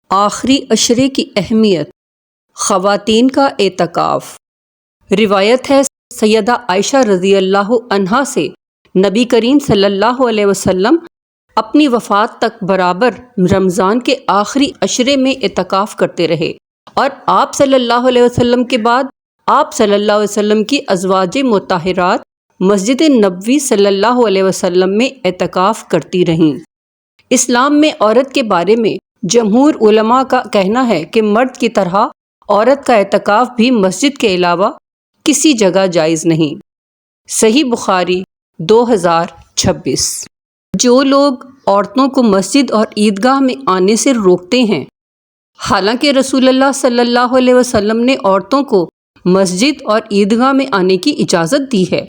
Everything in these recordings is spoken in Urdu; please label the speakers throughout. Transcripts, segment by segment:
Speaker 1: آخری عشرے کی اہمیت، خواتین کا اعتکاف۔ روایت ہے سیدہ عائشہ رضی اللہ عنہا سے، نبی کریم صلی اللہ علیہ وسلم اپنی وفات تک برابر رمضان کے آخری عشرے میں اعتکاف کرتے رہے، اور آپ صلی اللہ علیہ وسلم کے بعد آپ صلی اللہ علیہ وسلم کی ازواج مطہرات مسجد نبوی صلی اللہ علیہ وسلم میں اعتکاف کرتی رہیں۔ اسلام میں عورت کے بارے میں جمہور علماء کا کہنا ہے کہ مرد کی طرح عورت کا اعتکاف بھی مسجد کے علاوہ کسی جگہ جائز نہیں۔ صحیح بخاری 2026۔ جو لوگ عورتوں کو مسجد اور عیدگاہ میں آنے سے روکتے ہیں، حالانکہ رسول اللہ صلی اللہ علیہ وسلم نے عورتوں کو مسجد اور عیدگاہ میں آنے کی اجازت دی ہے۔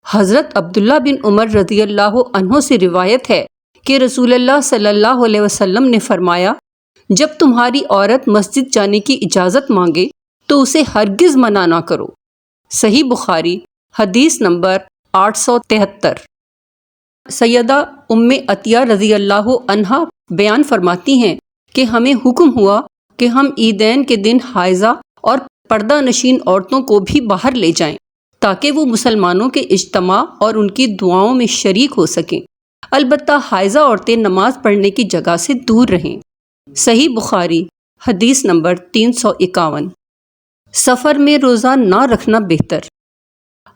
Speaker 1: حضرت عبداللہ بن عمر رضی اللہ عنہ سے روایت ہے کہ رسول اللہ صلی اللہ علیہ وسلم نے فرمایا، جب تمہاری عورت مسجد جانے کی اجازت مانگے تو اسے ہرگز منع نہ کرو۔ صحیح بخاری حدیث نمبر 873۔ سیدہ ام عطیہ رضی اللہ عنہا بیان فرماتی ہیں کہ ہمیں حکم ہوا کہ ہم عیدین کے دن حائضہ اور پردہ نشین عورتوں کو بھی باہر لے جائیں تاکہ وہ مسلمانوں کے اجتماع اور ان کی دعاؤں میں شریک ہو سکیں، البتہ حائضہ عورتیں نماز پڑھنے کی جگہ سے دور رہیں۔ صحیح بخاری حدیث نمبر 351۔ سفر میں روزہ نہ رکھنا بہتر۔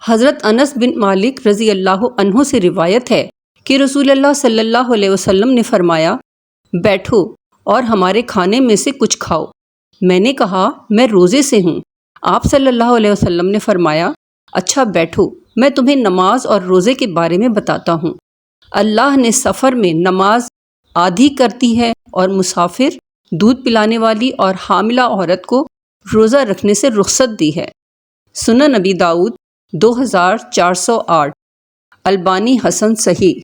Speaker 1: حضرت انس بن مالک رضی اللہ عنہ سے روایت ہے کہ رسول اللہ صلی اللہ علیہ وسلم نے فرمایا، بیٹھو اور ہمارے کھانے میں سے کچھ کھاؤ۔ میں نے کہا، میں روزے سے ہوں۔ آپ صلی اللہ علیہ وسلم نے فرمایا، اچھا بیٹھو، میں تمہیں نماز اور روزے کے بارے میں بتاتا ہوں۔ اللہ نے سفر میں نماز آدھی کرتی ہے اور مسافر، دودھ پلانے والی اور حاملہ عورت کو روزہ رکھنے سے رخصت دی ہے۔ سنن نبی داؤد 2408۔ البانی حسن صحیح۔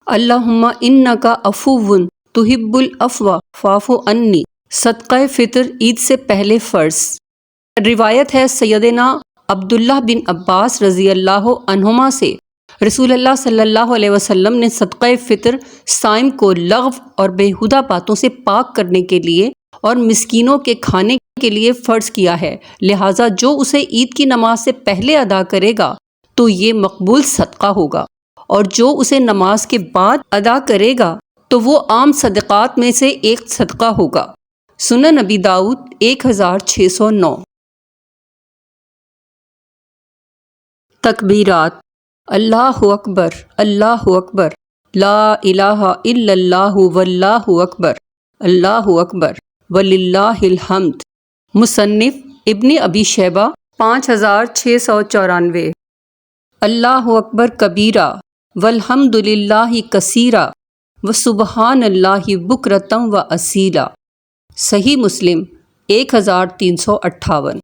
Speaker 1: اللہم انکا عفو تحب العفو فاعف عنی، صدقہ فطر عید سے پہلے فرض۔ روایت ہے سیدنا عبداللہ بن عباس رضی اللہ عنہما سے، رسول اللہ صلی اللہ علیہ وسلم نے صدقہ فطر صائم کو لغو اور بیہودہ باتوں سے پاک کرنے کے لیے اور مسکینوں کے کھانے کے لیے فرض کیا ہے، لہٰذا جو اسے عید کی نماز سے پہلے ادا کرے گا تو یہ مقبول صدقہ ہوگا، اور جو اسے نماز کے بعد ادا کرے گا تو وہ عام صدقات میں سے ایک صدقہ ہوگا۔ سنن نبی داؤد 1609۔ تکبیرات: اللہ اکبر، اللہ اکبر، لا الہ الا اللہ واللہ اکبر، اللہ اکبر وللہ الحمد۔ مصنف ابن ابی شیبہ 5694۔ اللہ اکبر کبیرہ والحمد للہ کثیرہ وسبحان اللہ بکرۃ و اصیلا۔ صحیح مسلم 1358۔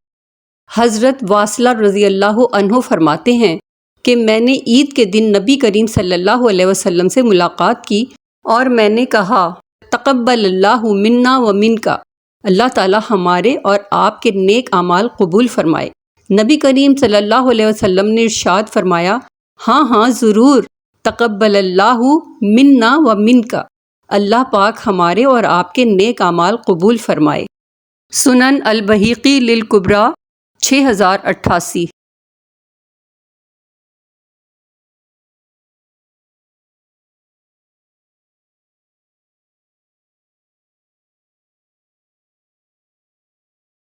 Speaker 1: حضرت واصلہ رضی اللہ عنہ فرماتے ہیں کہ میں نے عید کے دن نبی کریم صلی اللہ علیہ وسلم سے ملاقات کی اور میں نے کہا، تقبل اللہ منا و منکا، اللہ تعالی ہمارے اور آپ کے نیک اعمال قبول فرمائے۔ نبی کریم صلی اللہ علیہ وسلم نے ارشاد فرمایا، ہاں ہاں ضرور، تقبل اللہ منا و منکا، اللہ پاک ہمارے اور آپ کے نیک اعمال قبول فرمائے۔ سنن البہیقی للکبریٰ 6088۔